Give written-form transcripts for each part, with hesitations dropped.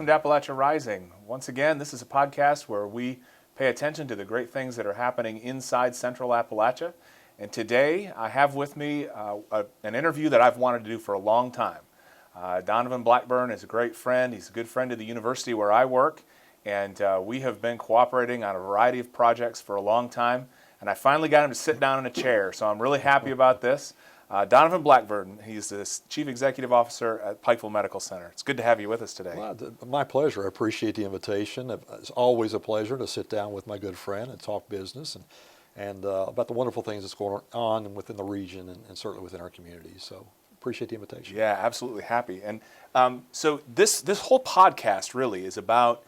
Welcome to Appalachia Rising. Once again, this is a podcast where we pay attention to the great things that are happening inside Central Appalachia. And today I have with me an interview that I've wanted to do for a long time. Donovan Blackburn is a great friend. He's a good friend of the university where I work. And we have been cooperating on a variety of projects for a long time. And I finally got him to sit down in a chair, so I'm really happy about this. Donovan Blackburn, he's the Chief Executive Officer at Pikeville Medical Center. It's good to have you with us today. Well, my pleasure. I appreciate the invitation. It's always a pleasure to sit down with my good friend and talk business and about the wonderful things that's going on within the region and certainly within our community. So appreciate the invitation. Yeah, absolutely happy. And so this whole podcast really is about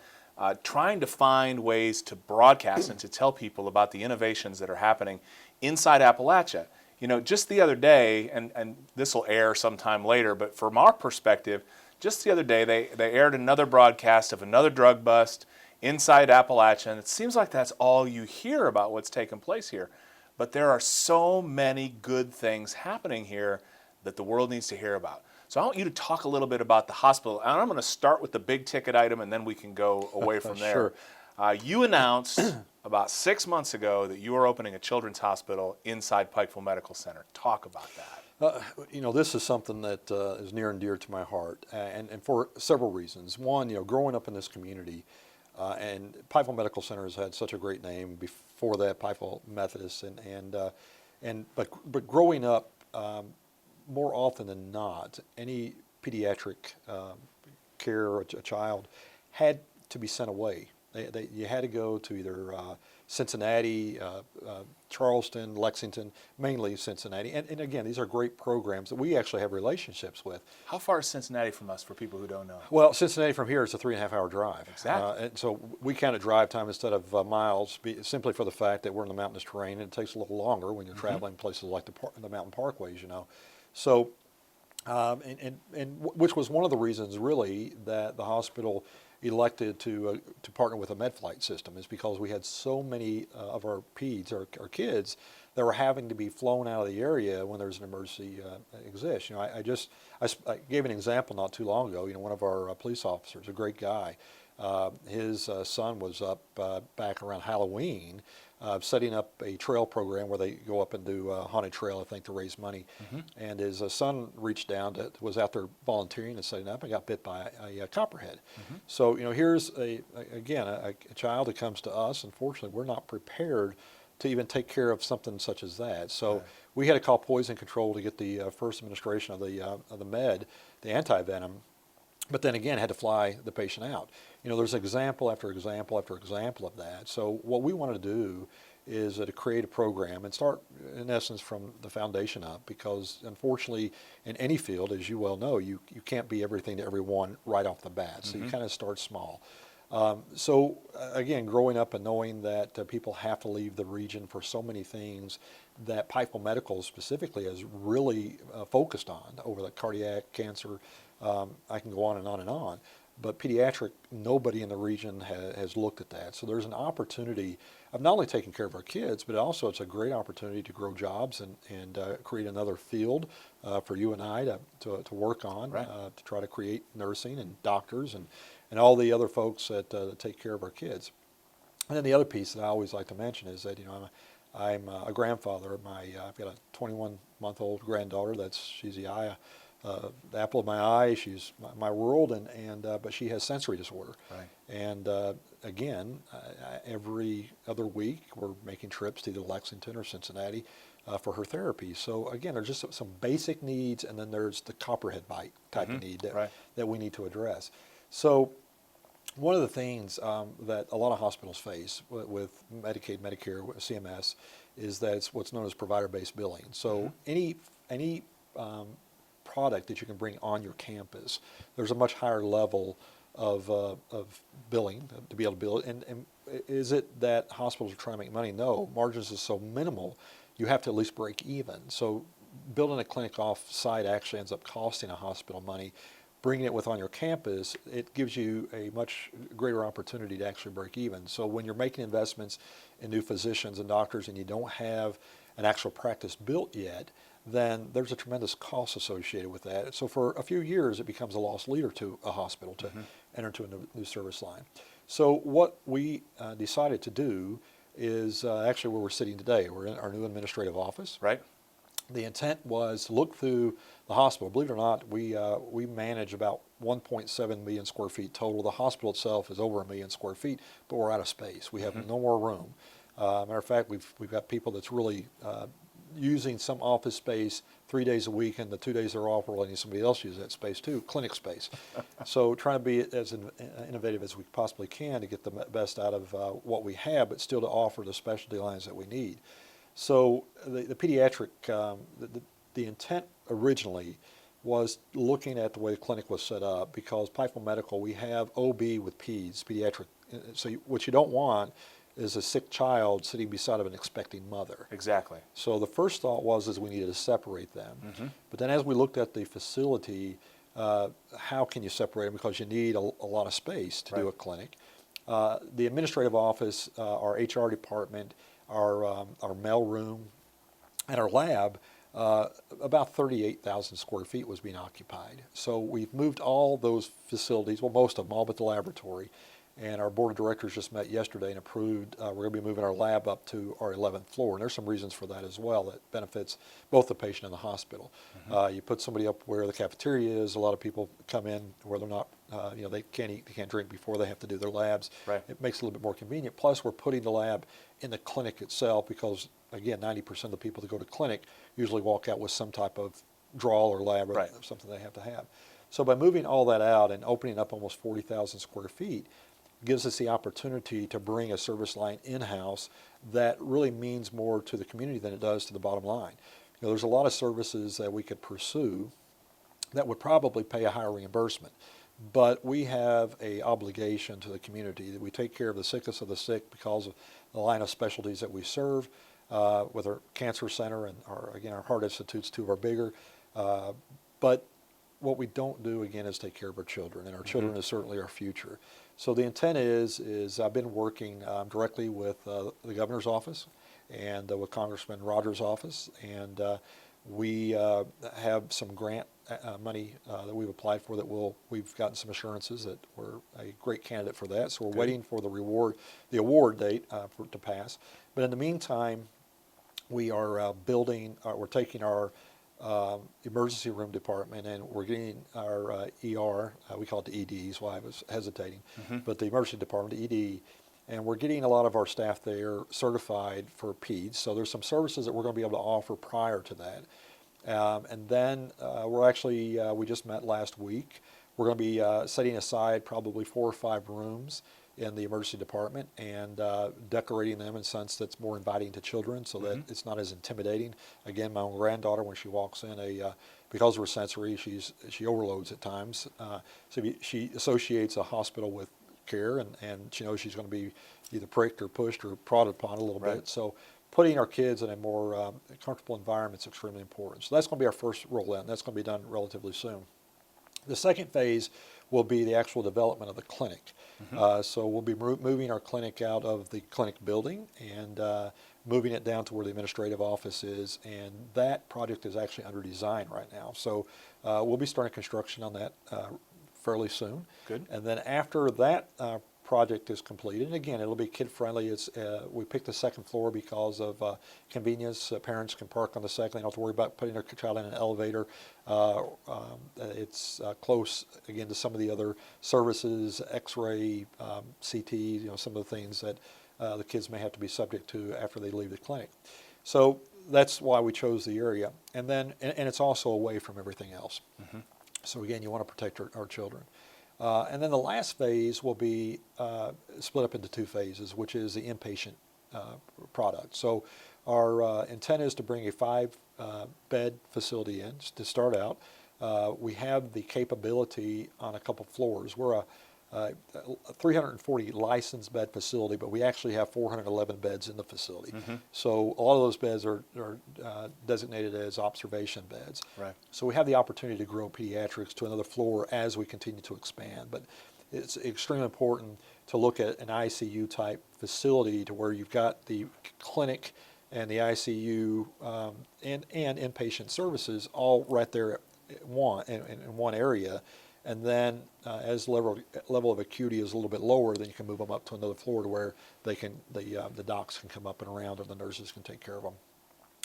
trying to find ways to broadcast and to tell people about the innovations that are happening inside Appalachia. You know, just the other day, and this will air sometime later, but from our perspective, just the other day they aired another broadcast of another drug bust inside Appalachia, and it seems like that's all you hear about what's taking place here. But there are so many good things happening here that the world needs to hear about. So I want you to talk a little bit about the hospital, and I'm going to start with the big ticket item, and then we can go away from there. Sure. You announced about 6 months ago that you are opening a children's hospital inside Pikeville Medical Center. Talk about that. You know, this is something that is near and dear to my heart, and for several reasons. One, you know, growing up in this community, and Pikeville Medical Center has had such a great name. Before that, Pikeville Methodist, but growing up, more often than not, any pediatric care or a child had to be sent away. You had to go to either Cincinnati, Charleston, Lexington, mainly Cincinnati. And again, these are great programs that we actually have relationships with. How far is Cincinnati from us for people who don't know? Well, Cincinnati from here is a 3.5-hour drive. Exactly. And so we count drive time instead of miles, simply for the fact that we're in the mountainous terrain, and it takes a little longer when you're traveling places like the mountain parkways, you know. So, which was one of the reasons really that the hospital elected to partner with a med flight system, is because we had so many of our peds, our kids, that were having to be flown out of the area when there's an emergency exists. You know, I gave an example not too long ago. You know, one of our police officers, a great guy, his son was up back around Halloween, setting up a trail program where they go up and do a haunted trail, I think, to raise money. And his son reached down, was out there volunteering and setting up, and got bit by a copperhead. So, you know, here's a child that comes to us. Unfortunately, we're not prepared to even take care of something such as that. So we had to call poison control to get the first administration of the med, the anti-venom. But then again, had to fly the patient out. You know, there's example after example after example of that. So what we want to do is to create a program and start, in essence, from the foundation up, because unfortunately, in any field, as you well know, you can't be everything to everyone right off the bat. So you kind of start small. So again, growing up and knowing that people have to leave the region for so many things that Pikeville Medical specifically has really focused on, over the cardiac, cancer, I can go on and on and on. But pediatric, nobody in the region has looked at that. So there's an opportunity of not only taking care of our kids, but also it's a great opportunity to grow jobs and create another field for you and I to work on, to try to create nursing and doctors and all the other folks that take care of our kids. And then the other piece that I always like to mention is that, you know, I'm a grandfather. I've got a 21-month-old granddaughter. She's the apple of my eye. She's my world, but she has sensory disorder. And again, every other week we're making trips to either Lexington or Cincinnati for her therapy. So again, there's just some basic needs, and then there's the copperhead bite type of need that we need to address. So one of the things that a lot of hospitals face with Medicaid, Medicare, CMS, is that it's what's known as provider-based billing. So any product that you can bring on your campus, there's a much higher level of billing to be able to bill it. And is it that hospitals are trying to make money? No, margins are so minimal, you have to at least break even. So building a clinic off-site actually ends up costing a hospital money. Bringing it on your campus, it gives you a much greater opportunity to actually break even. So when you're making investments in new physicians and doctors and you don't have an actual practice built yet, then there's a tremendous cost associated with that. So for a few years, it becomes a loss leader to a hospital to enter into a new service line. So what we decided to do is actually where we're sitting today. We're in our new administrative office. Right. The intent was to look through the hospital. Believe it or not, we manage about 1.7 million square feet total. The hospital itself is over 1 million square feet, but we're out of space. We have no more room. Matter of fact, we've got people that's really using some office space 3 days a week, and the 2 days they're off, we're letting somebody else use that space too, clinic space. So trying to be as innovative as we possibly can to get the best out of what we have, but still to offer the specialty lines that we need. So the pediatric, the intent originally was looking at the way the clinic was set up, because Pikeville Medical, we have OB with peds, pediatric. So what you don't want is a sick child sitting beside of an expecting mother. Exactly. So the first thought was we needed to separate them. But then as we looked at the facility, how can you separate them? Because you need a lot of space to do a clinic. The administrative office, our HR department, our mail room, and our lab, about 38,000 square feet was being occupied. So we've moved all those facilities, well, most of them, all but the laboratory. And our board of directors just met yesterday and approved, we're going to be moving our lab up to our 11th floor. And there's some reasons for that as well that benefits both the patient and the hospital. You put somebody up where the cafeteria is. A lot of people come in where they're not, they can't eat, they can't drink before they have to do their labs. Right. It makes it a little bit more convenient. Plus, we're putting the lab in the clinic itself because, again, 90% of the people that go to clinic usually walk out with some type of draw or lab or something they have to have. So by moving all that out and opening up almost 40,000 square feet, gives us the opportunity to bring a service line in-house that really means more to the community than it does to the bottom line. There's a lot of services that we could pursue that would probably pay a higher reimbursement, but we have an obligation to the community that we take care of the sickest of the sick because of the line of specialties that we serve, with our cancer center and our heart institutes, two of our bigger, but what we don't do, again, is take care of our children, and our children is certainly our future. So the intent is I've been working directly with the governor's office and with Congressman Rogers' office, and we have some grant money that we've applied for that we've gotten some assurances that we're a great candidate for that. So we're waiting for the award date to pass. But in the meantime, we are we're taking our emergency room department, and we're getting our ER, we call it the ED, is why I was hesitating, but the emergency department, the ED, and we're getting a lot of our staff there certified for peds. So there's some services that we're going to be able to offer prior to that. And then we just met last week. We're going to be setting aside probably 4 or 5 rooms in the emergency department and decorating them in a sense that's more inviting to children so that it's not as intimidating. Again, my own granddaughter, when she walks in, because of her sensory, she overloads at times. So she associates a hospital with care, and she knows she's going to be either pricked or pushed or prodded upon a little bit. So putting our kids in a more comfortable environment is extremely important. So that's going to be our first rollout, and that's going to be done relatively soon. The second phase will be the actual development of the clinic. So we'll be moving our clinic out of the clinic building and moving it down to where the administrative office is, and that project is actually under design right now. So we'll be starting construction on that fairly soon. Good. And then after that project is completed, and again, it'll be kid-friendly. We picked the second floor because of convenience. Parents can park on the second. They don't have to worry about putting their child in an elevator. It's close, again, to some of the other services, X-ray, CT, some of the things that the kids may have to be subject to after they leave the clinic. So that's why we chose the area. And then, and it's also away from everything else. So again, you want to protect our children. And then the last phase will be split up into 2 phases, which is the inpatient product. So our intent is to bring a 5-bed facility in to start out. We have the capability on a couple floors. We're a 340 licensed bed facility, but we actually have 411 beds in the facility. So a lot of those beds are designated as observation beds. Right. So we have the opportunity to grow pediatrics to another floor as we continue to expand. But it's extremely important to look at an ICU type facility to where you've got the clinic and the ICU and inpatient services all right there at in one area. And then as level of acuity is a little bit lower, then you can move them up to another floor to where the docs can come up and around, or the nurses can take care of them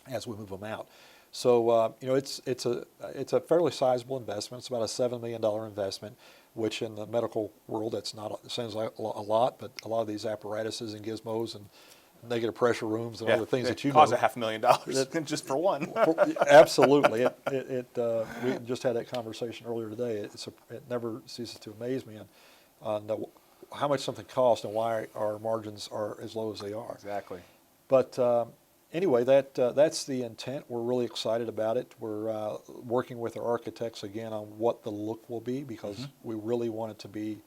as we move them out. So it's a fairly sizable investment. It's about a $7 million investment, which in the medical world it sounds like a lot, but a lot of these apparatuses and gizmos and negative pressure rooms and other things that you cost know $500,000 just for one. Absolutely. We just had that conversation earlier today. It never ceases to amaze me on how much something costs and why our margins are as low as they are. Exactly. But anyway, that's the intent. We're really excited about it. We're working with our architects again on what the look will be, because we really want it to be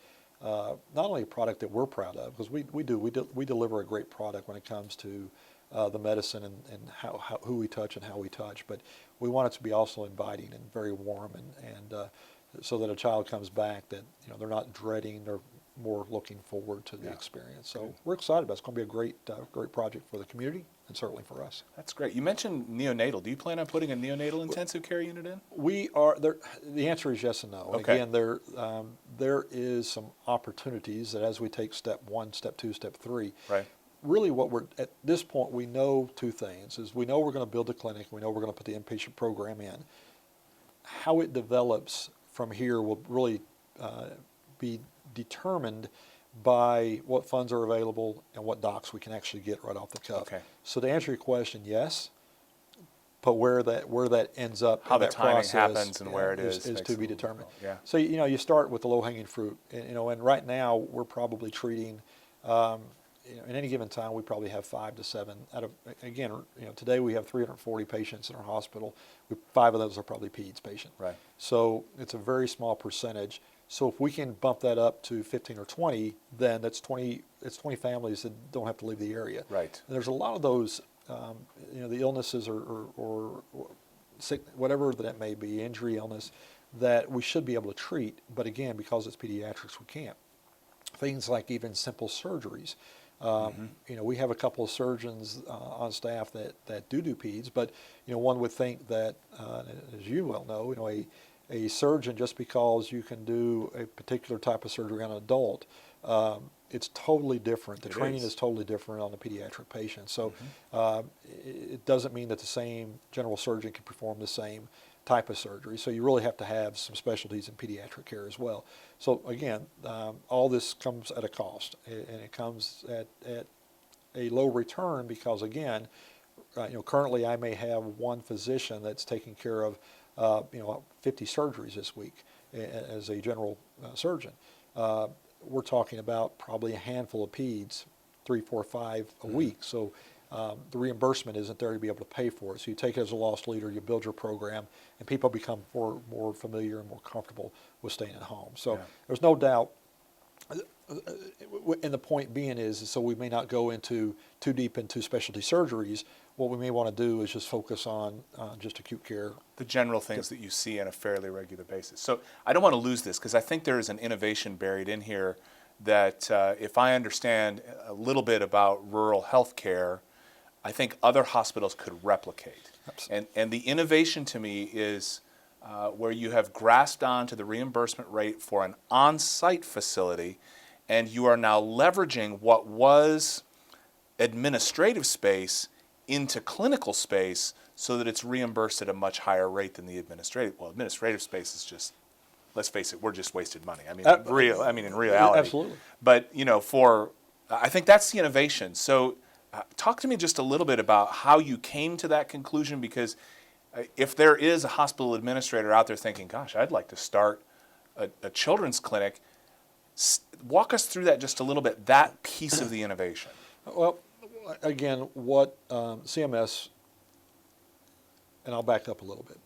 not only a product that we're proud of, because we deliver a great product when it comes to the medicine and who we touch and how we touch, but we want it to be also inviting and very warm, and so that a child comes back that they're not dreading, they're more looking forward to the experience. So we're excited about it. It's going to be a great project for the community and certainly for us. That's great. You mentioned neonatal. Do you plan on putting a neonatal intensive care unit in? We are there. The answer is yes and no. Okay. Again, there is some opportunities that as we take step 1, step 2, step 3. Right. Really, what we're at this point, we know two things: is we know we're going to build a clinic. We know we're going to put the inpatient program in. How it develops from here will really be determined by what funds are available and what docs we can actually get right off the cuff. Okay. So to answer your question, yes, but where that ends up, how in the that timing process, happens and where it is to be determined. Yeah. So you start with the low-hanging fruit, and right now we're probably treating. In any given time, we probably have 5 to 7 out of. Again, today we have 340 patients in our hospital. 5 of those are probably peds patients. Right. So it's a very small percentage. So if we can bump that up to 15 or 20, then that's 20 families that don't have to leave the area. Right. And there's a lot of those, the illnesses or sick, whatever that may be, injury, illness, that we should be able to treat. But again, because it's pediatrics, we can't. Things like even simple surgeries. We have a couple of surgeons on staff that do peds, but one would think that, as you well know, a surgeon, just because you can do a particular type of surgery on an adult, it's totally different. The training is totally different on the pediatric patient. So it doesn't mean that the same general surgeon can perform the same type of surgery. So you really have to have some specialties in pediatric care as well. So again, all this comes at a cost, and it comes at a low return because, again, currently I may have one physician that's taking care of 50 surgeries this week as a general surgeon. We're talking about probably a handful of peds, 3, 4, 5 a week. So the reimbursement isn't there to be able to pay for it. So you take it as a loss leader, you build your program, and people become more familiar and more comfortable with staying at home. So there's no doubt. And the point being is, so we may not go too deep into specialty surgeries. What we may want to do is just focus on just acute care. The general things that you see on a fairly regular basis. So I don't want to lose this, because I think there is an innovation buried in here that if I understand a little bit about rural health care, I think other hospitals could replicate. And the innovation to me is where you have grasped onto the reimbursement rate for an on-site facility, and you are now leveraging what was administrative space into clinical space so that it's reimbursed at a much higher rate than the administrative. Well, administrative space is just, let's face it, we're just wasted money. I mean, in reality. Absolutely. But, I think that's the innovation. So talk to me just a little bit about how you came to that conclusion, because if there is a hospital administrator out there thinking, gosh, I'd like to start a children's clinic, walk us through that just a little bit, that piece of the innovation. Well, again, what CMS, and I'll back up a little bit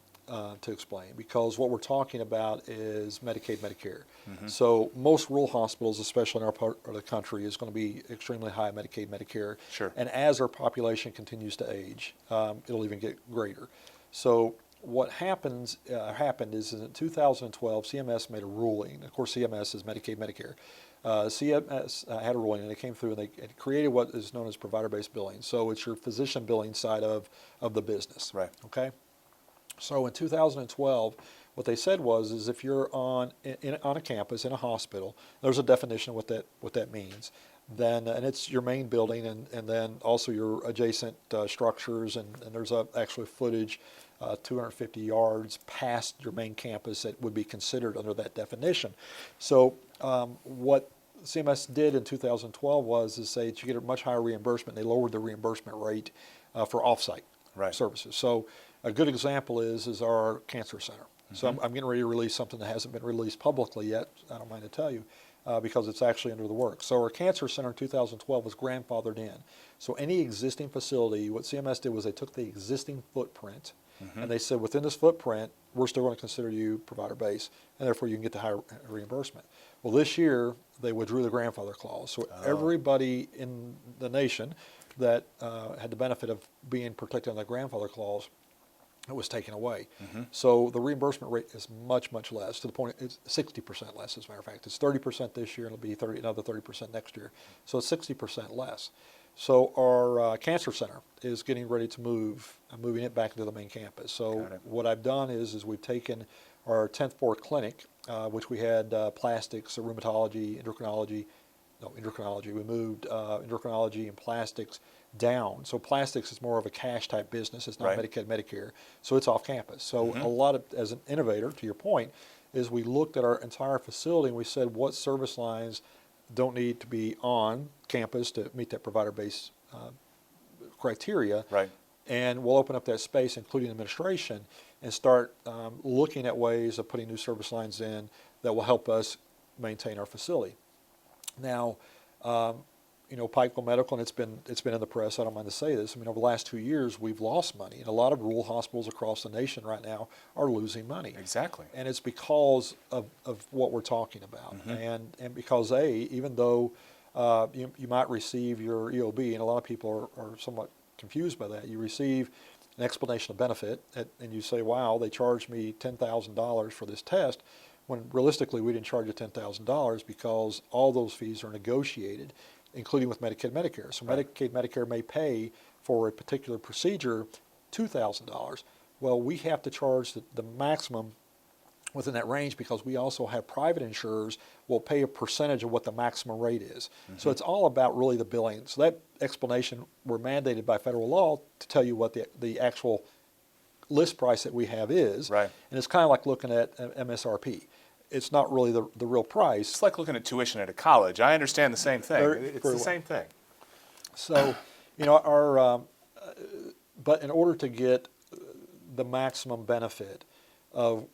to explain, because what we're talking about is Medicaid, Medicare. So most rural hospitals, especially in our part of the country, is going to be extremely high Medicaid, Medicare. Sure. And as our population continues to age, it'll even get greater. So what happened is in 2012, CMS made a ruling. Of course, CMS is Medicaid, Medicare. CMS had a ruling, and they came through and they created what is known as provider-based billing. So it's your physician billing side of the business. Right. Okay. So in 2012, what they said is if you're on a campus in a hospital, there's a definition of what that means. Then and it's your main building and then also your adjacent structures and there's actually footage 250 yards past your main campus that would be considered under that definition. So what CMS did in 2012 is say that you get a much higher reimbursement. They lowered the reimbursement rate for offsite services. So a good example is our cancer center. Mm-hmm. So I'm getting ready to release something that hasn't been released publicly yet. I don't mind to tell you. Because it's actually under the works. So our cancer center in 2012 was grandfathered in. So any existing facility, what CMS did was they took the existing footprint and they said within this footprint, we're still going to consider you provider-based and therefore you can get the higher reimbursement. Well, this year they withdrew the grandfather clause. So everybody in the nation that had the benefit of being protected under the grandfather clause, it was taken away. So the reimbursement rate is much, much less, to the point it's 60% less, as a matter of fact. It's 30% this year, and it'll be another 30% next year. So it's 60% less. So our cancer center is getting ready to moving it back into the main campus. So what I've done is we've taken our 10th floor clinic, which we had plastics, rheumatology, endocrinology. We moved endocrinology and plastics down. So plastics is more of a cash type business. It's not Medicaid, Medicare. So it's off campus. So a lot of, as an innovator, to your point, is we looked at our entire facility and we said what service lines don't need to be on campus to meet that provider-based criteria. Right. And we'll open up that space, including administration, and start looking at ways of putting new service lines in that will help us maintain our facility. Now, Pikeville Medical, and it's been in the press, I don't mind to say this, I mean, over the last 2 years, we've lost money. And a lot of rural hospitals across the nation right now are losing money. Exactly. And it's because of what we're talking about. And because, even though you might receive your EOB, and a lot of people are somewhat confused by that, you receive an explanation of benefit, and you say, wow, they charged me $10,000 for this test, when realistically we didn't charge you $10,000 because all those fees are negotiated, including with Medicaid, Medicare. So Medicaid, Medicare may pay for a particular procedure $2,000. Well, we have to charge the maximum within that range because we also have private insurers will pay a percentage of what the maximum rate is. So it's all about really the billing. So that explanation, we're mandated by federal law to tell you what the actual list price that we have is. Right. And it's kind of like looking at MSRP. It's not really the real price. It's like looking at tuition at a college. I understand the same thing. It's the same thing. So, but in order to get the maximum benefit of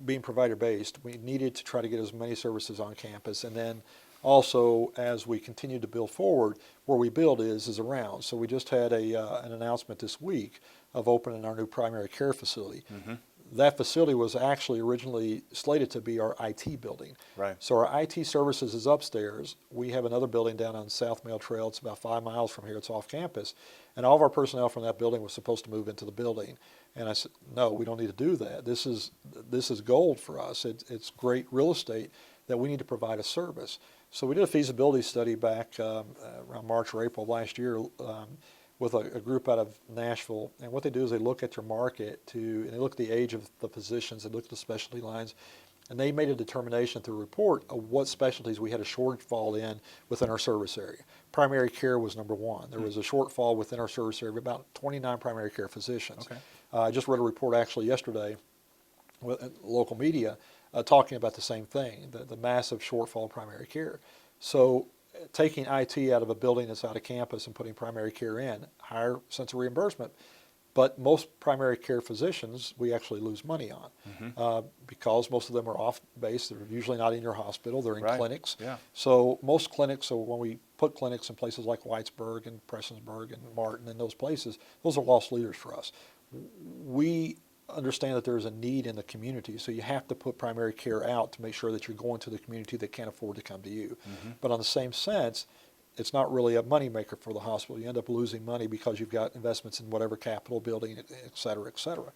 being provider-based, we needed to try to get as many services on campus. And then also, as we continue to build forward, where we build is around. So we just had an announcement this week of opening our new primary care facility. That facility was actually originally slated to be our IT building. Right. So our IT services is upstairs. We have another building down on South Mail Trail. It's about 5 miles from here. It's off campus. And all of our personnel from that building was supposed to move into the building. And I said, no, we don't need to do that. This is gold for us. It's great real estate that we need to provide a service. So we did a feasibility study back around March or April of last year with a group out of Nashville, and what they do is they look at your market and they look at the age of the physicians, they look at the specialty lines, and they made a determination through a report of what specialties we had a shortfall in within our service area. Primary care was number one. There was a shortfall within our service area of about 29 primary care physicians. Okay. I just read a report actually yesterday with local media talking about the same thing, the massive shortfall in primary care. So taking IT out of a building that's out of campus and putting primary care in, higher sense of reimbursement, but most primary care physicians we actually lose money on because most of them are off base. They're usually not in your hospital. They're in clinics. Yeah. So most clinics, so when we put clinics in places like Whitesburg and Prestonsburg and Martin and those places, those are lost leaders for us. We understand that there's a need in the community, so you have to put primary care out to make sure that you're going to the community that can't afford to come to you. But on the same sense, it's not really a money maker for the hospital. You end up losing money because you've got investments in whatever capital building, et cetera, et cetera.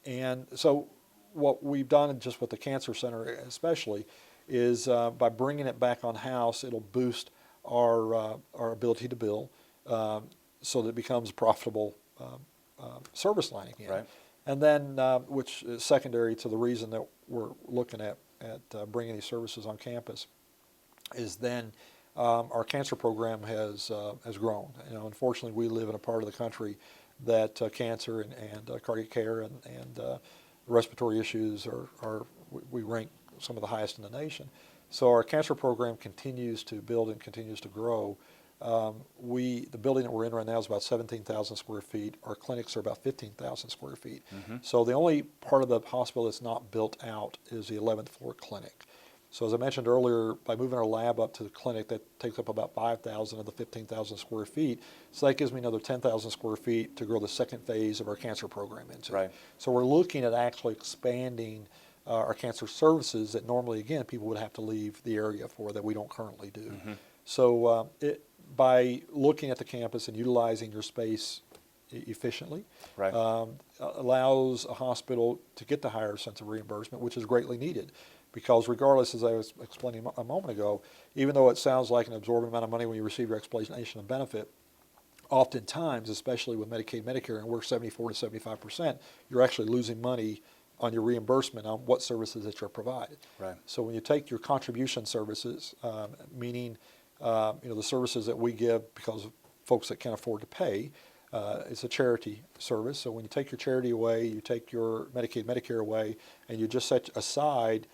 And so what we've done just with the Cancer Center especially is by bringing it back on house, it'll boost our ability to bill so that it becomes a profitable service line again. Right. And then, which is secondary to the reason that we're looking at bringing these services on campus, is then our cancer program has grown. You know, unfortunately, we live in a part of the country that cancer and cardiac care and respiratory issues we rank some of the highest in the nation. So our cancer program continues to build and continues to grow. The building that we're in right now is about 17,000 square feet. Our clinics are about 15,000 square feet. So the only part of the hospital that's not built out is the 11th floor clinic. So as I mentioned earlier, by moving our lab up to the clinic, that takes up about 5,000 of the 15,000 square feet. So that gives me another 10,000 square feet to grow the second phase of our cancer program into. Right. So we're looking at actually expanding our cancer services that normally, again, people would have to leave the area for that we don't currently do. So by looking at the campus and utilizing your space efficiently, Right. Allows a hospital to get the higher sense of reimbursement, which is greatly needed. Because regardless, as I was explaining a moment ago, even though it sounds like an absorbent amount of money when you receive your explanation of benefit, oftentimes, especially with Medicaid, Medicare, and we're 74 to 75%, you're actually losing money on your reimbursement on what services that you're provided. Right. So when you take your contribution services, meaning the services that we give because of folks that can't afford to pay, it's a charity service. So when you take your charity away, you take your Medicaid, Medicare away, and you just set aside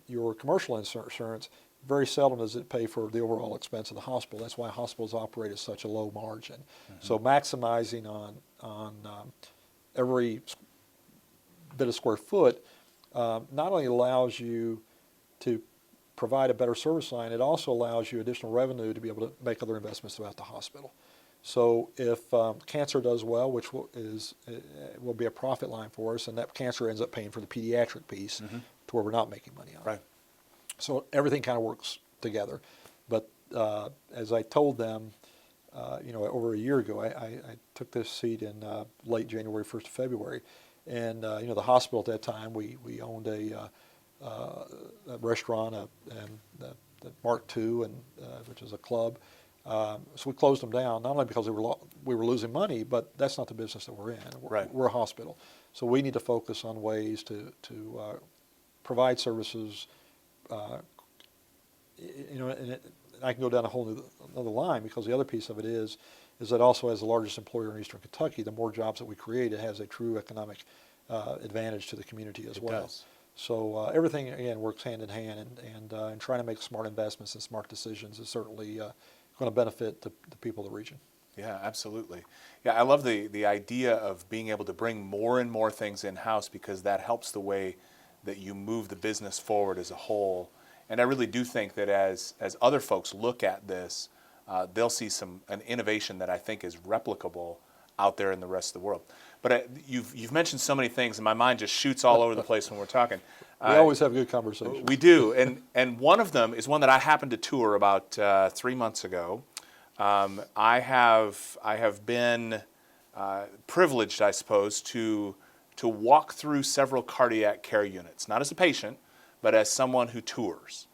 your commercial insurance, very seldom does it pay for the overall expense of the hospital. That's why hospitals operate at such a low margin. So maximizing on every bit of square foot not only allows you to provide a better service line, it also allows you additional revenue to be able to make other investments throughout the hospital. So if cancer does well, which will be a profit line for us, and that cancer ends up paying for the pediatric piece to where we're not making money on it. Right. So everything kind of works together. But as I told them, over a year ago, I took this seat in late January, 1st of February. And, the hospital at that time, we owned a restaurant, the Mark II, which is a club. So we closed them down, not only because we were losing money, but that's not the business that we're in. Right. We're a hospital. So we need to focus on ways to provide services, and I can go down a whole other line, because the other piece of it is that also, as the largest employer in Eastern Kentucky, the more jobs that we create, it has a true economic advantage to the community as well. Does. So everything, again, works hand in hand, and trying to make smart investments and smart decisions is certainly going to benefit the people of the region. Yeah, absolutely. Yeah, I love the idea of being able to bring more and more things in-house, because that helps the way that you move the business forward as a whole. And I really do think that as other folks look at this, they'll see an innovation that I think is replicable out there in the rest of the world. But you've mentioned so many things, and my mind just shoots all over the place when we're talking. We always have good conversations. We do, and one of them is one that I happened to tour about 3 months ago. I have been privileged, I suppose, to walk through several cardiac care units, not as a patient, but as someone who tours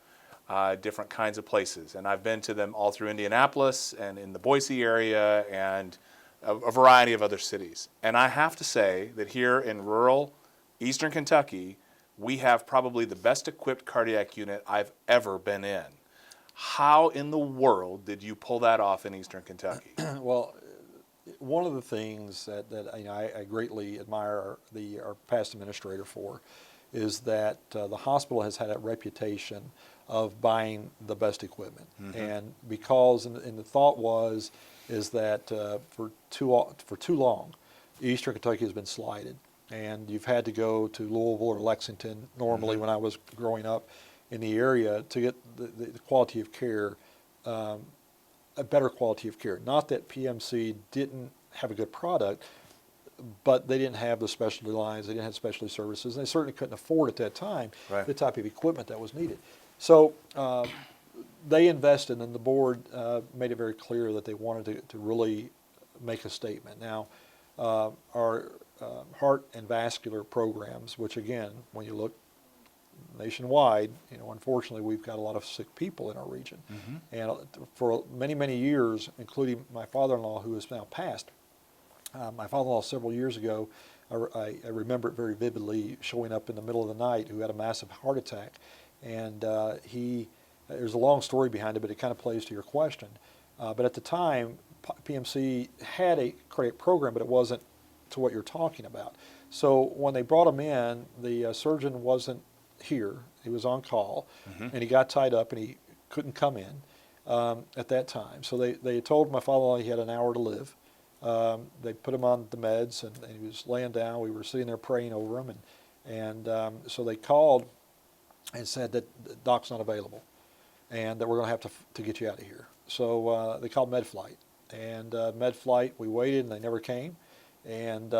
different kinds of places. And I've been to them all through Indianapolis and in the Boise area and a variety of other cities. And I have to say that here in rural Eastern Kentucky, we have probably the best equipped cardiac unit I've ever been in. How in the world did you pull that off in Eastern Kentucky? Well, one of the things that I greatly admire our past administrator for is that the hospital has had a reputation of buying the best equipment. And because, and the thought is that for too long, Eastern Kentucky has been slighted. And you've had to go to Louisville or Lexington normally when I was growing up in the area to get the quality of care, a better quality of care. Not that PMC didn't have a good product, but they didn't have the specialty lines, they didn't have specialty services, and they certainly couldn't afford at that time the type of equipment that was needed. So they invested, and the board made it very clear that they wanted to really make a statement. Now, our heart and vascular programs, which again, when you look nationwide, unfortunately, we've got a lot of sick people in our region. And for many, many years, including my father-in-law, who has now passed, my father-in-law several years ago, I remember it very vividly, showing up in the middle of the night, who had a massive heart attack. And there's a long story behind it, but it kind of plays to your question. But at the time, PMC had a cardiac program, but it wasn't to what you're talking about. So when they brought him in, the surgeon wasn't here. He was on call, and he got tied up, and he couldn't come in at that time. So they told my father-in-law he had an hour to live. They put him on the meds, and he was laying down. We were sitting there praying over him, and so they called and said that the doc's not available, and that we're going to have to get you out of here. So they called MedFlight, and MedFlight, we waited, and they never came. And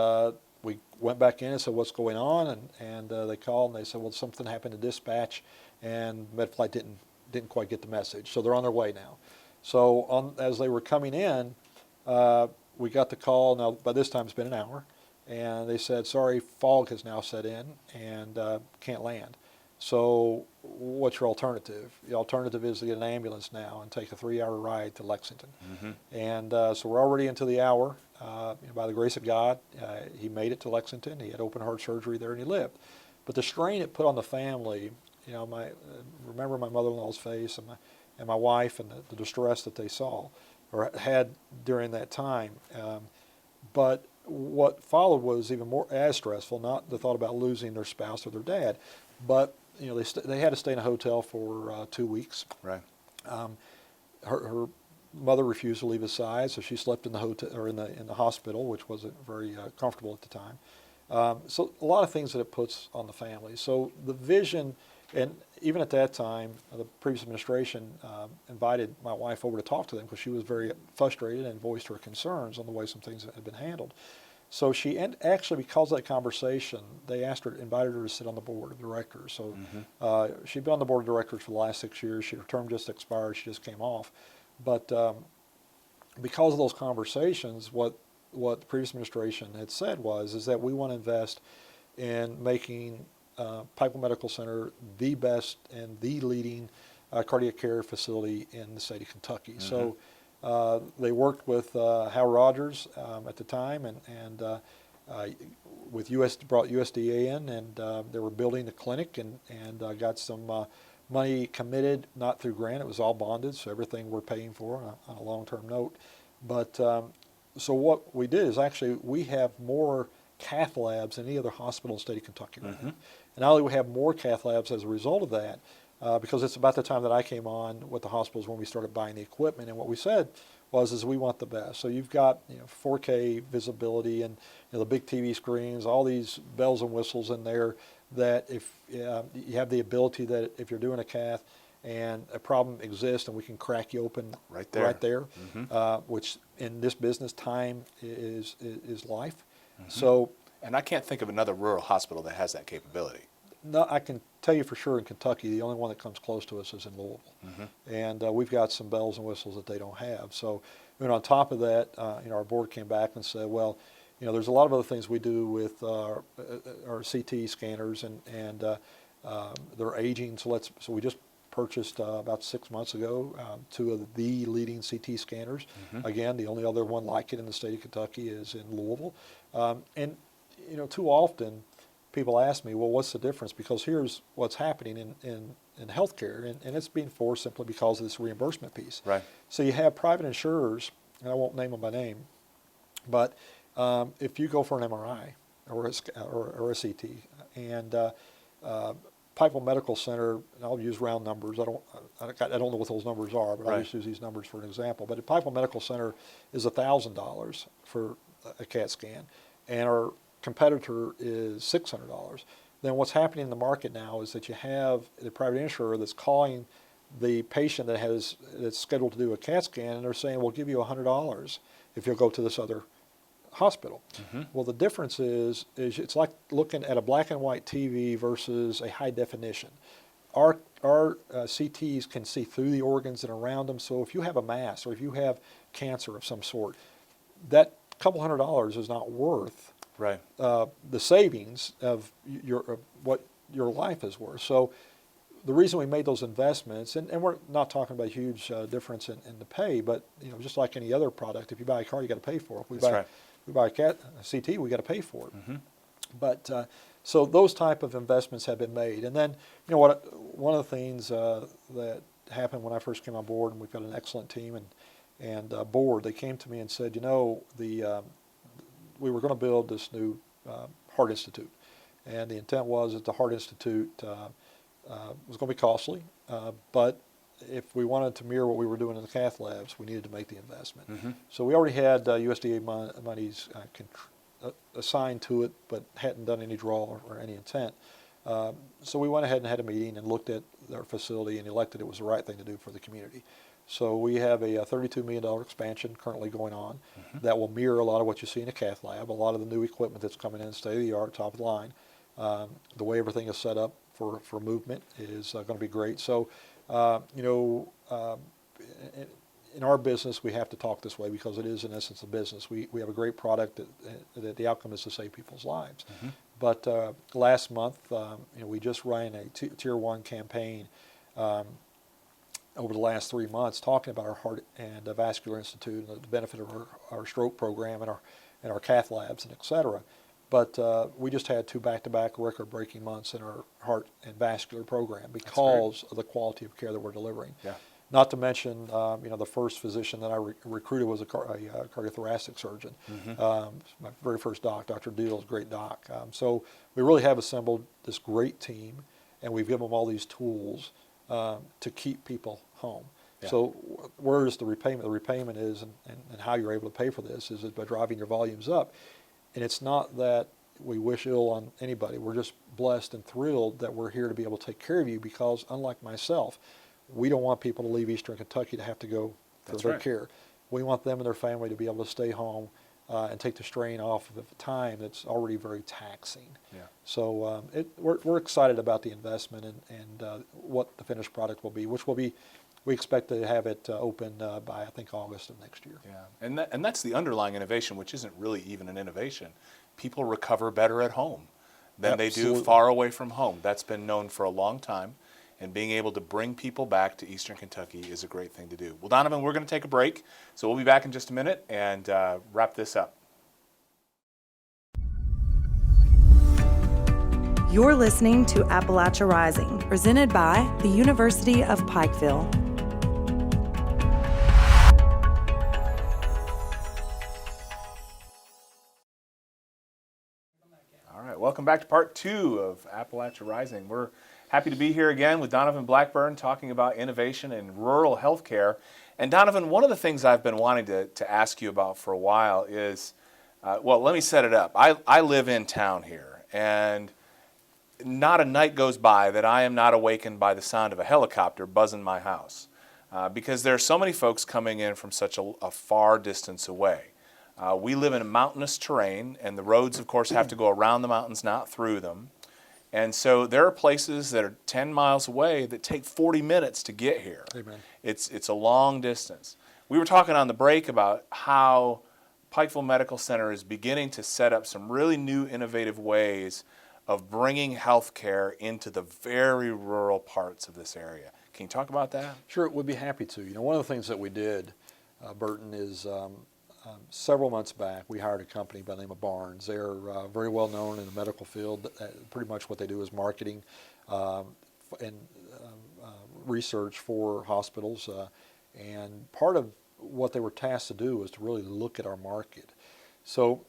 we went back in and said, what's going on? And they called, and they said, well, something happened to dispatch, and MedFlight didn't quite get the message. So they're on their way now. So as they were coming in, we got the call. Now, by this time, it's been an hour. And they said, sorry, fog has now set in and can't land. So what's your alternative? The alternative is to get an ambulance now and take a 3-hour ride to Lexington. And so we're already into the hour. By the grace of God, he made it to Lexington. He had open heart surgery there, and he lived. But the strain it put on the family, remember my mother-in-law's face and my wife, and the distress that they saw or had during that time. But what followed was even more as stressful, not the thought about losing their spouse or their dad, but they had to stay in a hotel for 2 weeks. Right. Her mother refused to leave his side, so she slept in the hotel or in the hospital, which wasn't very comfortable at the time. So a lot of things that it puts on the family. So the vision, and even at that time, the previous administration invited my wife over to talk to them because she was very frustrated and voiced her concerns on the way some things had been handled. So she actually, because of that conversation, they invited her to sit on the board of directors. So she'd been on the board of directors for the last 6 years. Her term just expired. She just came off. But because of those conversations, what the previous administration had said is that we want to invest in making Pikeville Medical Center the best and the leading cardiac care facility in the state of Kentucky. So they worked with Hal Rogers at the time, and brought USDA in, and they were building the clinic, and got some money committed, not through grant. It was all bonded, so everything we're paying for on a long-term note. But so what we did is actually we have more cath labs than any other hospital in the state of Kentucky right now. And not only we have more cath labs as a result of that, because it's about the time that I came on with the hospitals when we started buying the equipment. And what we said is we want the best. So you've got 4K visibility and the big TV screens, all these bells and whistles in there that if you have the ability that if you're doing a cath and a problem exists and we can crack you open right there, which in this business time is life. So, and I can't think of another rural hospital that has that capability. No, I can tell you for sure in Kentucky, the only one that comes close to us is in Louisville. And we've got some bells and whistles that they don't have. So, on top of that, our board came back and said, well, there's a lot of other things we do with our CT scanners, and they're aging. So we just purchased about 6 months ago 2 of the leading CT scanners. Again, the only other one like it in the state of Kentucky is in Louisville. And too often people ask me, well, what's the difference? Because here's what's happening in healthcare, and it's being forced simply because of this reimbursement piece. Right. So you have private insurers, and I won't name them by name, but if you go for an MRI or a CT, and Pikeville Medical Center, and I'll use round numbers. I don't know what those numbers are, but I'll just use these numbers for an example. But at Pikeville Medical Center is $1,000 for a CAT scan, and our competitor is $600. Then what's happening in the market now is that you have the private insurer that's calling the patient that's scheduled to do a CAT scan, and they're saying, we'll give you $100 if you'll go to this other hospital. Well, the difference is it's like looking at a black and white TV versus a high definition. our CTs can see through the organs and around them. So if you have a mass or if you have cancer of some sort, that couple $100 is not worth Right. the savings of what your life is worth. So the reason we made those investments, and we're not talking about a huge difference in the pay, but just like any other product, if you buy a car, you got to pay for it. That's right. We buy a CT, we got to pay for it. Mm-hmm. But so those type of investments have been made. And then one of the things that happened when I first came on board, and we've got an excellent team and board, they came to me and said, we were going to build this new heart institute, and the intent was that the heart institute was going to be costly, but if we wanted to mirror what we were doing in the cath labs, we needed to make the investment. Mm-hmm. So we already had USDA monies assigned to it, but hadn't done any draw or any intent. So we went ahead and had a meeting and looked at our facility and elected it was the right thing to do for the community. So we have a $32 million expansion currently going on that will mirror a lot of what you see in a cath lab. A lot of the new equipment that's coming in, state of the art, top of the line. The way everything is set up for movement is going to be great. So, in our business, we have to talk this way because it is in essence a business. We have a great product that the outcome is to save people's lives. Mm-hmm. But last month, we just ran a Tier 1 campaign over the last 3 months talking about our Heart and Vascular Institute and the benefit of our stroke program and our cath labs and et cetera. But we just had 2 back-to-back record-breaking months in our heart and vascular program because of the quality of care that we're delivering. Yeah. Not to mention, the first physician that I recruited was a cardiothoracic surgeon. Mm-hmm. My very first doc, Dr. Deal, is a great doc. So we really have assembled this great team, and we've given them all these tools to keep people home. Yeah. So where is the repayment? The repayment is, and how you're able to pay for this, is by driving your volumes up. And it's not that we wish ill on anybody. We're just blessed and thrilled that we're here to be able to take care of you because, unlike myself, we don't want people to leave Eastern Kentucky to have to go for their care. We want them and their family to be able to stay home and take the strain off of a time that's already very taxing. Yeah. So we're excited about the investment and what the finished product will be, which will be, we expect to have it open by, I think, August of next year. Yeah, and that's the underlying innovation, which isn't really even an innovation. People recover better at home than they do far away from home. That's been known for a long time, and being able to bring people back to Eastern Kentucky is a great thing to do. Well, Donovan, we're going to take a break, so we'll be back in just a minute and wrap this up. You're listening to Appalachia Rising, presented by the University of Pikeville. All right, welcome back to part 2 of Appalachia Rising. We're happy to be here again with Donovan Blackburn talking about innovation in rural healthcare. And Donovan, one of the things I've been wanting to ask you about for a while is, let me set it up. I live in town here, and not a night goes by that I am not awakened by the sound of a helicopter buzzing my house because there are so many folks coming in from such a far distance away. We live in a mountainous terrain, and the roads, of course, have to go around the mountains, not through them. And so there are places that are 10 miles away that take 40 minutes to get here. Amen. It's a long distance. We were talking on the break about how Pikeville Medical Center is beginning to set up some really new innovative ways of bringing health care into the very rural parts of this area. Can you talk about that? Sure, we'd be happy to. One of the things that we did, Burton, is several months back, we hired a company by the name of Barnes. They're very well known in the medical field. Pretty much what they do is marketing and research for hospitals. And part of what they were tasked to do was to really look at our market. So,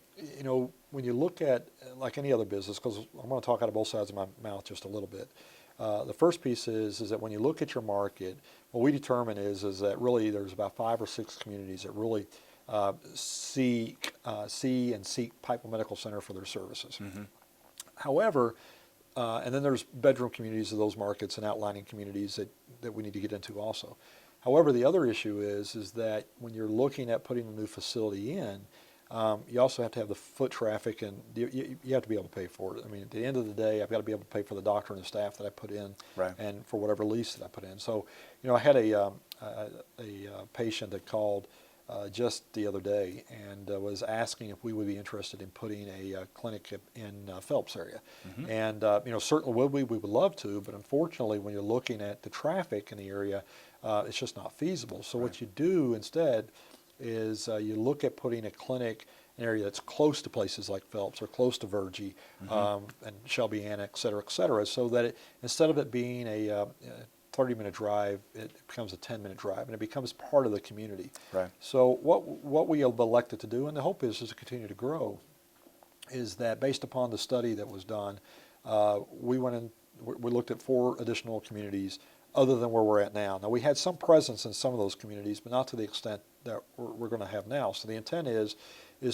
when you look at, like any other business, because I'm going to talk out of both sides of my mouth just a little bit. The first piece is that when you look at your market, what we determine is that really there's about 5 or 6 communities that really see and seek Pikeville Medical Center for their services. Mm-hmm. However, and then there's bedroom communities of those markets and outlining communities that we need to get into also. However, the other issue is that when you're looking at putting a new facility in, You also have to have the foot traffic, and you have to be able to pay for it. I mean, at the end of the day, I've got to be able to pay for the doctor and the staff that I put in, Right. and for whatever lease that I put in. So, I had a patient that called just the other day and was asking if we would be interested in putting a clinic in Phelps area. Mm-hmm. And certainly we would love to, but unfortunately when you're looking at the traffic in the area, it's just not feasible. So what you do instead is you look at putting a clinic in an area that's close to places like Phelps or close to Virgie, and Shelby Anna, et cetera, so that instead of it being a 30-minute drive, it becomes a 10-minute drive, and it becomes part of the community. Right. So what we have elected to do, and the hope is to continue to grow, is that based upon the study that was done, we looked at 4 additional communities other than where we're at now. Now, we had some presence in some of those communities, but not to the extent that we're going to have now. So the intent is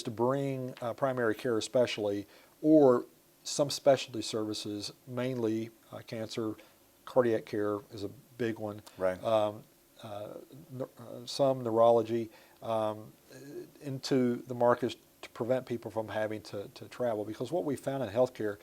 to bring primary care especially, or some specialty services, mainly cancer, cardiac care is a big one. Right. Some neurology into the markets to prevent people from having to travel. Because what we found in healthcare,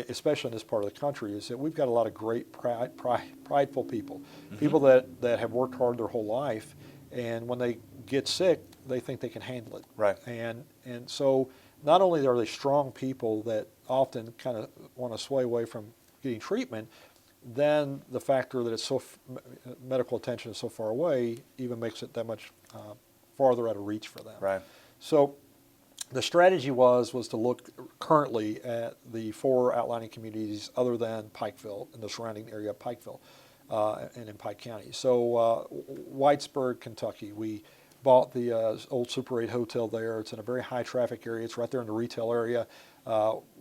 especially in this part of the country, is that we've got a lot of great prideful people, people that have worked hard their whole life, and when they get sick, they think they can handle it. Right. And so not only are they strong people that often kind of want to sway away from getting treatment, then the factor that it's medical attention is so far away even makes it that much farther out of reach for them. Right. So the strategy was to look currently at the 4 outlying communities other than Pikeville and the surrounding area of Pikeville and in Pike County. So Whitesburg, Kentucky, we bought the old Super 8 hotel there. It's in a very high traffic area. It's right there in the retail area.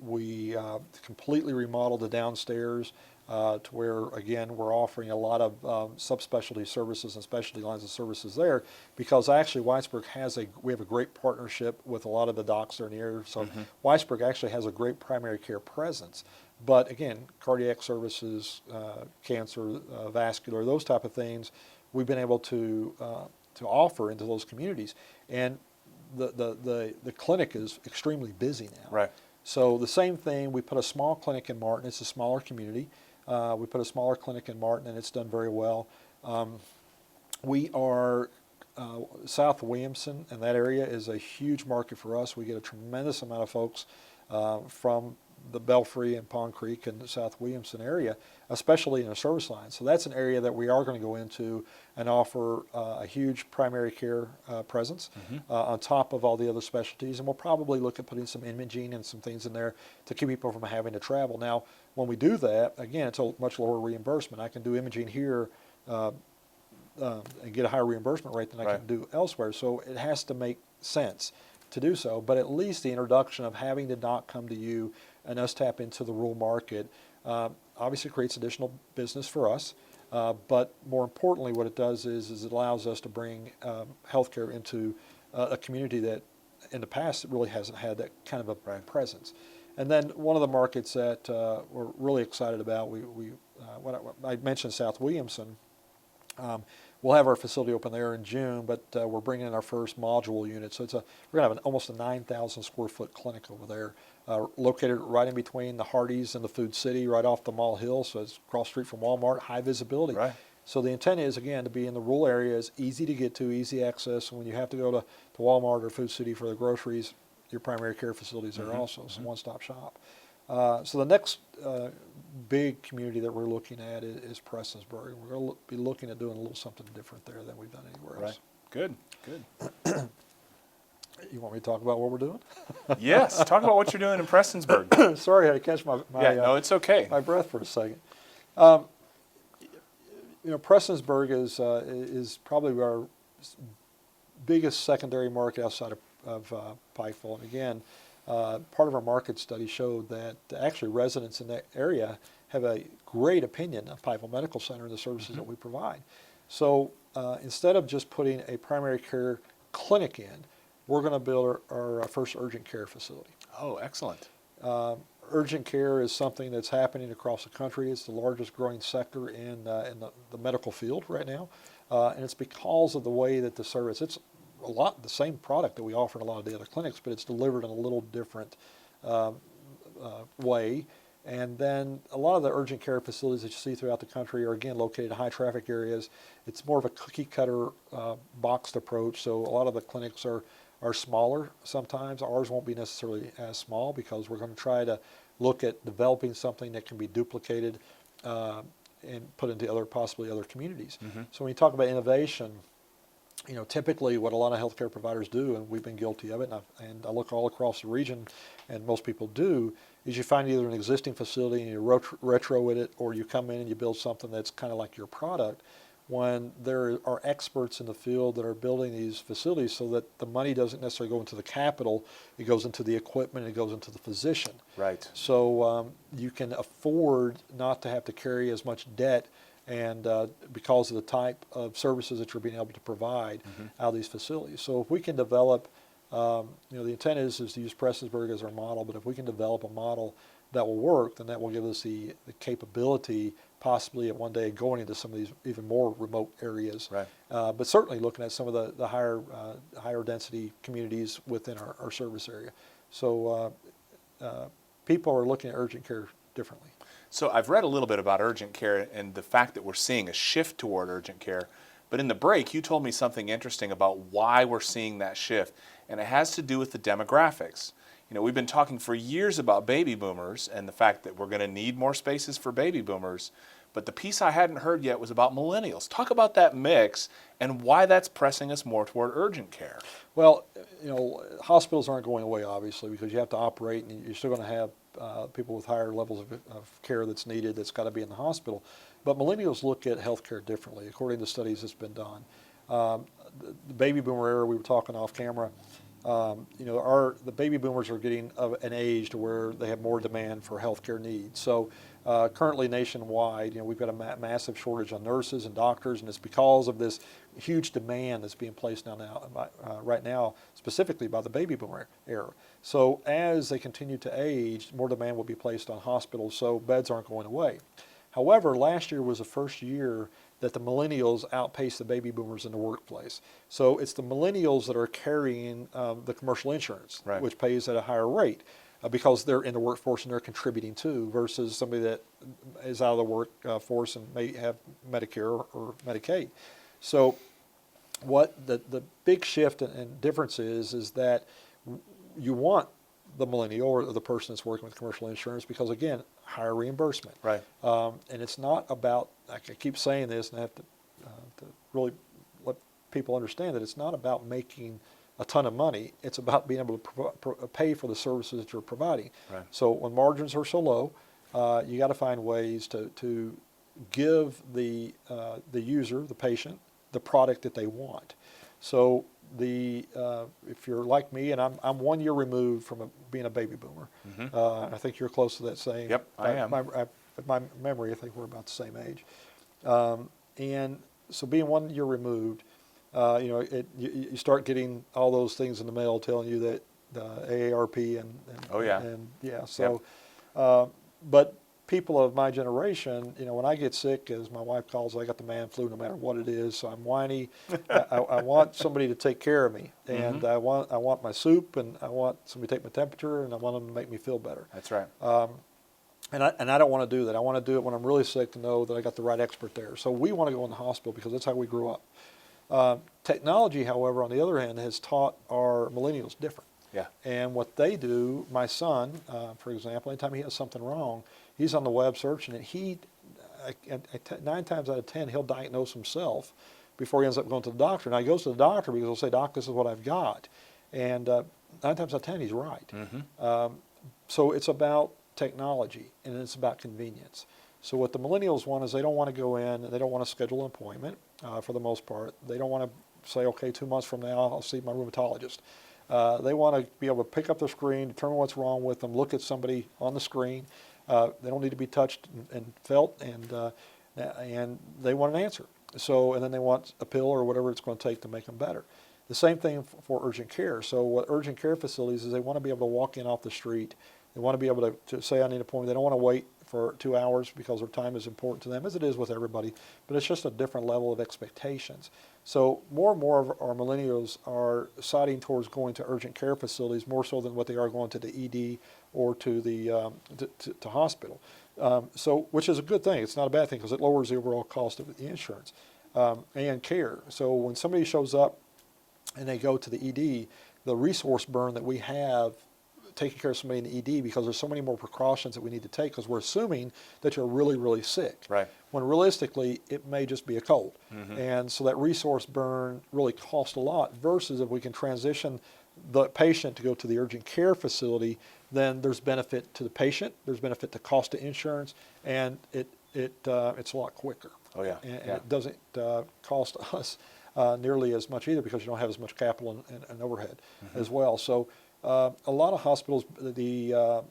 We completely remodeled the downstairs to where, again, we're offering a lot of subspecialty services and specialty lines of services there, because actually Whitesburg we have a great partnership with a lot of the docs there in the area. So Whitesburg actually has a great primary care presence. But again, cardiac services, cancer, vascular, those type of things, we've been able to offer into those communities. And the clinic is extremely busy now. Right. So the same thing, we put a small clinic in Martin. It's a smaller community. We put a smaller clinic in Martin, and it's done very well. We are south of Williamson, and that area is a huge market for us. We get a tremendous amount of folks from the Belfry and Pond Creek and the South Williamson area, especially in the service line. So that's an area that we are going to go into and offer a huge primary care presence on top of all the other specialties. And we'll probably look at putting some imaging and some things in there to keep people from having to travel. Now, when we do that, again, it's a much lower reimbursement. I can do imaging here and get a higher reimbursement rate than I can do elsewhere. So it has to make sense to do so. But at least the introduction of having the doc come to you and us tap into the rural market obviously creates additional business for us. But more importantly, what it does is it allows us to bring healthcare into a community that in the past it really hasn't had that kind of a presence. And then one of the markets that we're really excited about, when I mentioned South Williamson, we'll have our facility open there in June, but we're bringing in our first module unit. So we're going to have almost a 9,000 square foot clinic over there, located right in between the Hardee's and the Food City, right off the Mall Hill. So it's across the street from Walmart, high visibility. Right. So the intent is, again, to be in the rural areas, easy to get to, easy access. And when you have to go to Walmart or Food City for the groceries, your primary care facilities are also. It's a one-stop shop. So the next big community that we're looking at is Prestonsburg. We're going to be looking at doing a little something different there than we've done anywhere else. Good. You want me to talk about what we're doing? Yes. Talk about what you're doing in Prestonsburg. Sorry, I had to catch my no, it's okay. my breath for a second. Prestonsburg is probably our biggest secondary market outside of Pikeville. And again, part of our market study showed that actually residents in that area have a great opinion of Pikeville Medical Center and the services that we provide. So instead of just putting a primary care clinic in, we're going to build our first urgent care facility. Oh, excellent. Urgent care is something that's happening across the country. It's the largest growing sector in the medical field right now. And it's because of the way that the service, the same product that we offer in a lot of the other clinics, but it's delivered in a little different way. And then a lot of the urgent care facilities that you see throughout the country are, again, located in high traffic areas. It's more of a cookie cutter boxed approach. So a lot of the clinics are smaller sometimes. Ours won't be necessarily as small because we're going to try to look at developing something that can be duplicated and put into possibly other communities. Mm-hmm. So when you talk about innovation, typically what a lot of healthcare providers do, and we've been guilty of it, and I look all across the region, and most people do, is you find either an existing facility and you retro it, or you come in and you build something that's kind of like your product, when there are experts in the field that are building these facilities so that the money doesn't necessarily go into the capital, it goes into the equipment, it goes into the physician. Right. So you can afford not to have to carry as much debt, and because of the type of services that you're being able to provide out of these facilities. So if we can develop, the intent is to use Prestonsburg as our model, but if we can develop a model that will work, then that will give us the capability possibly at one day going into some of these even more remote areas. Right. But certainly looking at some of the higher density communities within our service area. So people are looking at urgent care differently. So I've read a little bit about urgent care and the fact that we're seeing a shift toward urgent care. But in the break, you told me something interesting about why we're seeing that shift, and it has to do with the demographics. We've been talking for years about baby boomers and the fact that we're going to need more spaces for baby boomers, but the piece I hadn't heard yet was about millennials. Talk about that mix and why that's pressing us more toward urgent care. Well, hospitals aren't going away, obviously, because you have to operate, and you're still going to have people with higher levels of care that's needed, that's got to be in the hospital. But millennials look at healthcare differently, according to studies that's been done. The baby boomer era, we were talking off camera, the baby boomers are getting of an age to where they have more demand for healthcare needs. So currently nationwide, we've got a massive shortage on nurses and doctors, and it's because of this huge demand that's being placed right now, specifically by the baby boomer era. So as they continue to age, more demand will be placed on hospitals, so beds aren't going away. However, last year was the first year that the millennials outpaced the baby boomers in the workplace. So it's the millennials that are carrying the commercial insurance, right, which pays at a higher rate because they're in the workforce and they're contributing too, versus somebody that is out of the workforce and may have Medicare or Medicaid. So what the big shift and difference is that you want the millennial or the person that's working with commercial insurance because, again, higher reimbursement. Right. And it's not about, I keep saying this, and I have to really let people understand that it's not about making a ton of money. It's about being able to pay for the services that you're providing. Right. So when margins are so low, you got to find ways to give the user, the patient, the product that they want. So if you're like me, and I'm 1 year removed from being a baby boomer, I think you're close to that same. Yep, I am. My memory, I think we're about the same age. And so being 1 year removed, you start getting all those things in the mail telling you that AARP and oh yeah, and yeah. So, but people of my generation, when I get sick, as my wife calls it, I got the man flu no matter what it is. So I'm whiny. I want somebody to take care of me, and I want my soup, and I want somebody to take my temperature, and I want them to make me feel better. That's right. And I don't want to do that. I want to do it when I'm really sick to know that I got the right expert there. So we want to go in the hospital because that's how we grew up. Technology, however, on the other hand, has taught our millennials different. Yeah. And what they do, my son, for example, anytime he has something wrong, he's on the web searching it. 9 times out of 10, he'll diagnose himself before he ends up going to the doctor. Now he goes to the doctor because he'll say, "Doc, this is what I've got." And 9 times out of 10, he's right. So it's about technology, and it's about convenience. So what the millennials want is they don't want to go in, and they don't want to schedule an appointment for the most part. They don't want to say, okay, 2 months from now I'll see my rheumatologist. They want to be able to pick up the screen, determine what's wrong with them, look at somebody on the screen. They don't need to be touched and felt, and they want an answer. So, and then they want a pill or whatever it's going to take to make them better. The same thing for urgent care. So what urgent care facilities is they want to be able to walk in off the street. They want to be able to say I need an appointment. They don't want to wait for 2 hours because their time is important to them, as it is with everybody, but it's just a different level of expectations. So more and more of our millennials are siding towards going to urgent care facilities more so than what they are going to the ED or to the to hospital. So, which is a good thing. It's not a bad thing because it lowers the overall cost of the insurance and care. So when somebody shows up and they go to the ED, the resource burn that we have taking care of somebody in the ED, because there's so many more precautions that we need to take because we're assuming that you're really, really sick. Right. When realistically, it may just be a cold. Mm-hmm. And so that resource burn really costs a lot versus if we can transition the patient to go to the urgent care facility, then there's benefit to the patient, there's benefit to cost of insurance, and it's a lot quicker. Oh, yeah. And Yeah. it doesn't cost us nearly as much either because you don't have as much capital and overhead as well. So a lot of hospitals, the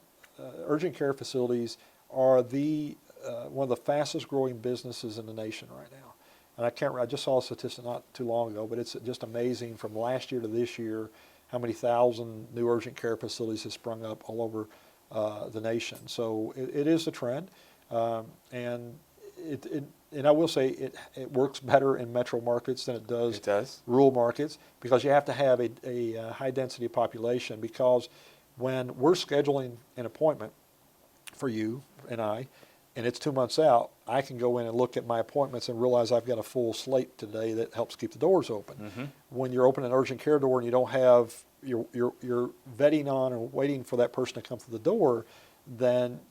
urgent care facilities are one of the fastest growing businesses in the nation right now. And I just saw a statistic not too long ago, but it's just amazing from last year to this year how many thousand new urgent care facilities have sprung up all over the nation. So it is a trend, and I will say it works better in metro markets than it does rural markets because you have to have a high density population, because when we're scheduling an appointment for you and I, and it's 2 months out, I can go in and look at my appointments and realize I've got a full slate today that helps keep the doors open. Mm-hmm. When you're opening an urgent care door and you don't have, you're vetting on or waiting for that person to come through the door, then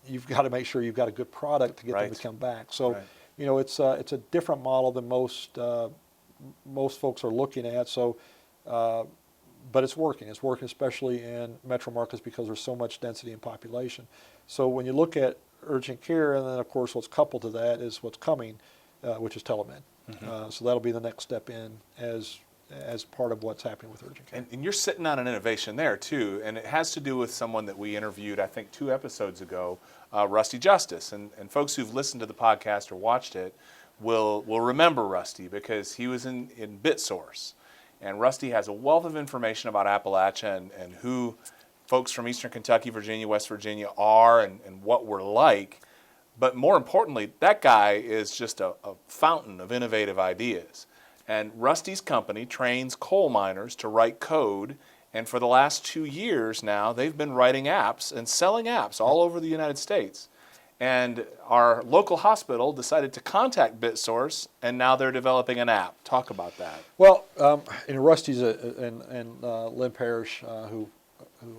you've got to make sure you've got a good product to get them to come back. So, it's a different model than most folks are looking at. So, but it's working. It's working especially in metro markets because there's so much density in population. So when you look at urgent care, and then of course what's coupled to that is what's coming, which is telemed. Mm-hmm. So that'll be the next step in as part of what's happening with urgent care. And you're sitting on an innovation there too, and it has to do with someone that we interviewed, I think 2 episodes ago, Rusty Justice. And folks who've listened to the podcast or watched it will remember Rusty because he was in BitSource. And Rusty has a wealth of information about Appalachia and who folks from Eastern Kentucky, Virginia, West Virginia are and what we're like. But more importantly, that guy is just a fountain of innovative ideas. And Rusty's company trains coal miners to write code. And for the last 2 years now, they've been writing apps and selling apps all over the United States. And our local hospital decided to contact BitSource, and now they're developing an app. Talk about that. Well, Rusty's and Lynn Parrish, who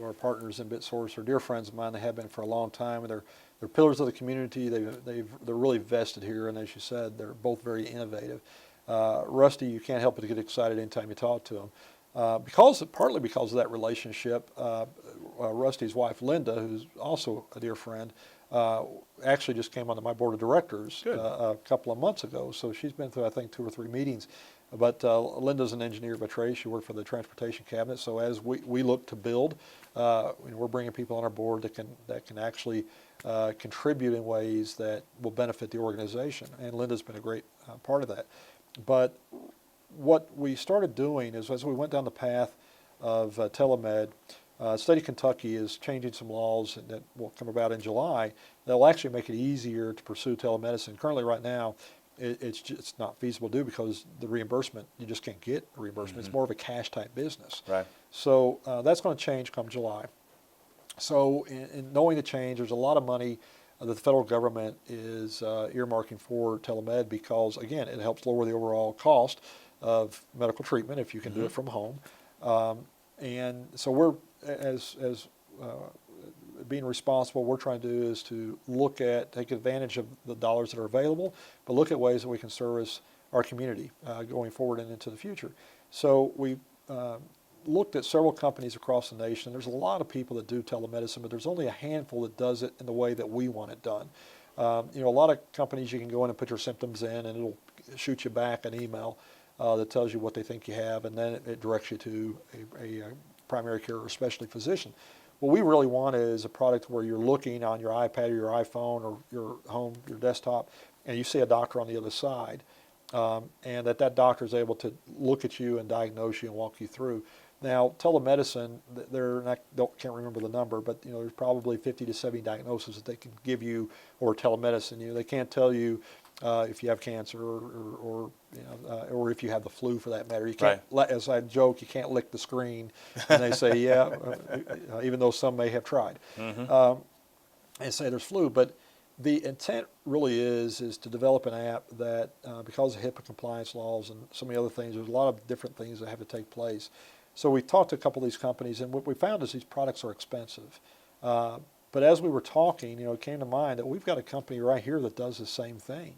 are partners in BitSource, are dear friends of mine. They have been for a long time, and they're pillars of the community. They're really vested here, and as you said, they're both very innovative. Rusty, you can't help but to get excited anytime you talk to him. Partly because of that relationship, Rusty's wife, Linda, who's also a dear friend, actually just came onto my board of directors a couple of months ago. So she's been through, I think, 2 or 3 meetings. But Linda's an engineer by trade. She worked for the Transportation Cabinet. So as we look to build, we're bringing people on our board that can actually contribute in ways that will benefit the organization. And Linda's been a great part of that. But what we started doing is, as we went down the path of telemed, state of Kentucky is changing some laws that will come about in July that will actually make it easier to pursue telemedicine. Currently, right now, it's not feasible to do because the reimbursement, you just can't get reimbursement. Mm-hmm. It's more of a cash type business. Right. So that's going to change come July. So in knowing the change, there's a lot of money that the federal government is earmarking for telemed because, again, it helps lower the overall cost of medical treatment if you can do it from home. And so we're, as being responsible, we're trying to do is to take advantage of the dollars that are available, but look at ways that we can service our community going forward and into the future. So we looked at several companies across the nation. There's a lot of people that do telemedicine, but there's only a handful that does it in the way that we want it done. A lot of companies you can go in and put your symptoms in, and it'll shoot you back an email that tells you what they think you have, and then it directs you to a primary care or specialty physician. What we really want is a product where you're looking on your iPad or your iPhone or your home, your desktop, and you see a doctor on the other side, and that doctor is able to look at you and diagnose you and walk you through. Now, telemedicine, can't remember the number, but there's probably 50 to 70 diagnoses that they can give you, or telemedicine. They can't tell you if you have cancer or if you have the flu, for that matter. You can't, as I joke, you can't lick the screen, and they say, yeah, even though some may have tried, and say there's flu. But the intent really is to develop an app that, because of HIPAA compliance laws and so many other things, there's a lot of different things that have to take place. So we talked to a couple of these companies, and what we found is these products are expensive. But as we were talking, it came to mind that we've got a company right here that does the same thing.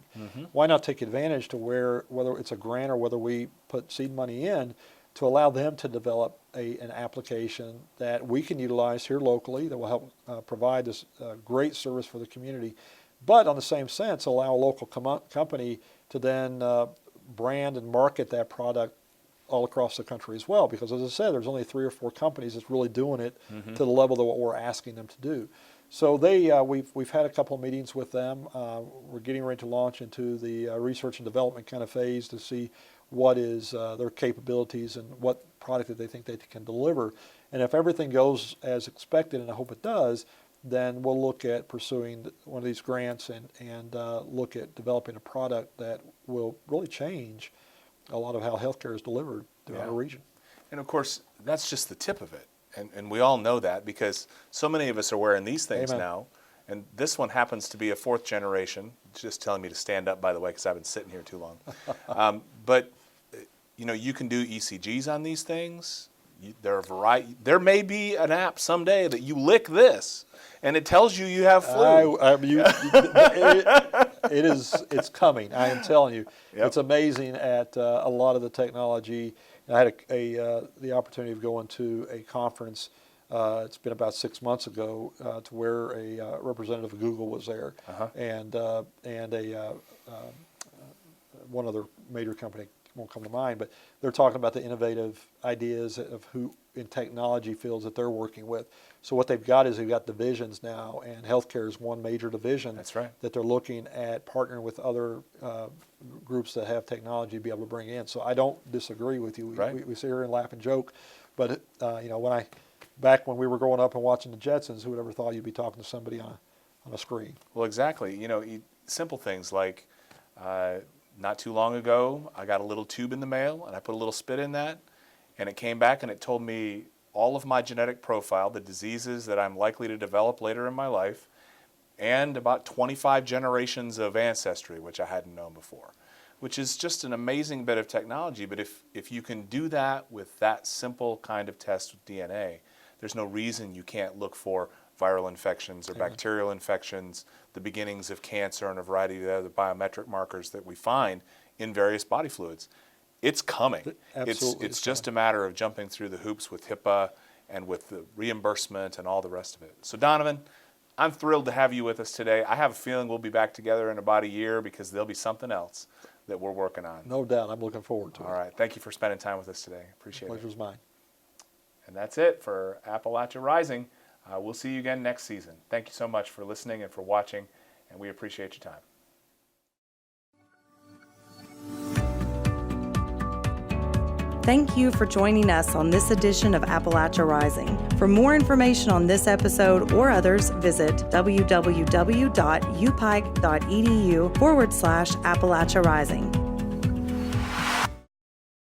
Why not take advantage to whether it's a grant or whether we put seed money in, to allow them to develop an application that we can utilize here locally that will help provide this great service for the community, but on the same sense allow a local company to then brand and market that product all across the country as well, because as I said, there's only 3 or 4 companies that's really doing it to the level that what we're asking them to do. So we've had a couple of meetings with them. We're getting ready to launch into the research and development kind of phase to see what is their capabilities and what product that they think they can deliver. And if everything goes as expected, and I hope it does, then we'll look at pursuing one of these grants and look at developing a product that will really change a lot of how healthcare is delivered throughout our region. And of course, that's just the tip of it. And we all know that, because so many of us are wearing these things now. And this one happens to be a 4th generation. It's just telling me to stand up, by the way, because I've been sitting here too long. But you can do ECGs on these things. There may be an app someday that you lick this, and it tells you have flu. It's coming. I am telling you. Yep. It's amazing at a lot of the technology. I had the opportunity of going to a conference. It's been about 6 months ago, to where a representative of Google was there, and one other major company won't come to mind, but they're talking about the innovative ideas of who in technology fields that they're working with. So what they've got is they've got divisions now, and healthcare is one major division. That's right. That they're looking at partnering with other groups that have technology to be able to bring in. So I don't disagree with you. We sit here and laugh and joke, but back when we were growing up and watching the Jetsons, who would ever thought you'd be talking to somebody on a screen? Well, exactly. Simple things like, not too long ago, I got a little tube in the mail, and I put a little spit in that, and it came back and it told me all of my genetic profile, the diseases that I'm likely to develop later in my life, and about 25 generations of ancestry, which I hadn't known before, which is just an amazing bit of technology. But if you can do that with that simple kind of test with DNA, there's no reason you can't look for viral infections or bacterial infections, the beginnings of cancer, and a variety of the other biometric markers that we find in various body fluids. It's coming. It's just a matter of jumping through the hoops with HIPAA and with the reimbursement and all the rest of it. So Donovan, I'm thrilled to have you with us today. I have a feeling we'll be back together in about a year, because there'll be something else that we're working on. No doubt. I'm looking forward to it. All right. Thank you for spending time with us today. Appreciate it. Pleasure's mine. And that's it for Appalachia Rising. We'll see you again next season. Thank you so much for listening and for watching, and we appreciate your time. Thank you for joining us on this edition of Appalachia Rising. For more information on this episode or others, visit www.upike.edu/Appalachia Rising.